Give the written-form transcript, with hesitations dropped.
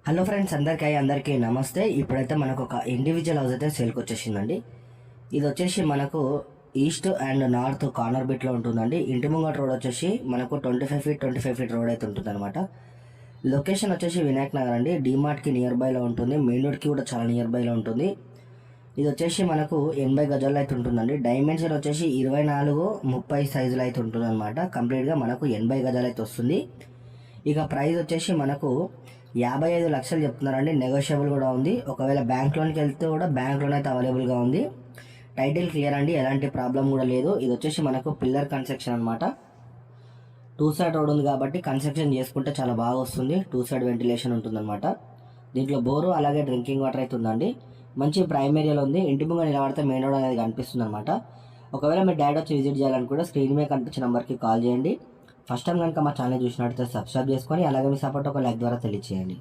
Hello friends, అందరికీ నమస్తే. ఇప్పుడైతే మనకు ఒక ఇండివిజువల్ హౌస్ అయితే సేల్కి వచ్చేసిందండి. ఇది వచ్చేసి మనకు ఈస్ట్ అండ్ నార్త్ కార్నర్ బిట్లో ఉంటుందండి. ఇంటి ముంగట రోడ్ వచ్చేసి మనకు 25 ఫీట్ రోడ్ అయితే ఉంటుంది అనమాట. లొకేషన్ వచ్చేసి వినాయక్ నగర్ అండి. డీమార్ట్కి నియర్ బైలో ఉంటుంది, మెయిన్ రోడ్కి కూడా చాలా నియర్ బైలో ఉంటుంది. ఇది వచ్చేసి మనకు 80 గజాల్లో అయితే ఉంటుందండి. డైమెన్షన్ వచ్చేసి 24-30 సైజులో అయితే ఉంటుంది అనమాట. కంప్లీట్గా మనకు 80 గజాలు అయితే వస్తుంది. ఇక ప్రైస్ వచ్చేసి మనకు 55 లక్షలు చెప్తున్నారండి. నెగోషియబుల్ కూడా ఉంది. ఒకవేళ బ్యాంక్ లోన్కి వెళ్తే కూడా బ్యాంక్ లోన్ అయితే అవైలబుల్గా ఉంది. టైటిల్ క్లియర్ అండి, ఎలాంటి ప్రాబ్లం కూడా లేదు. ఇది వచ్చేసి మనకు పిల్లర్ కన్స్ట్రక్షన్ అనమాట. 2 సైడ్ రోడ్ ఉంది కాబట్టి కన్స్ట్రక్షన్ చేసుకుంటే చాలా బాగా వస్తుంది. 2 సైడ్ వెంటిలేషన్ ఉంటుందన్నమాట. దీంట్లో బోరు అలాగే డ్రింకింగ్ వాటర్ అయితే ఉందండి. మంచి ప్రైమ్ ఏరియాలో ఉంది. ఇంటి ముందు నిలబడితే మెయిన్ రోడ్ అనేది కనిపిస్తుంది అనమాట. ఒకవేళ మీ డాడీ వచ్చి విజిట్ చేయాలనుకుంటే స్క్రీన్ మీద కనిపించిన నెంబర్కి కాల్ చేయండి. ఫస్ట్ టైం కనుక మా ఛానల్ చూసినట్లయితే సబ్స్క్రైబ్ చేసుకొని అలాగే మీ సపోర్ట్ ఒక లైక్ ద్వారా తెలియజేయండి.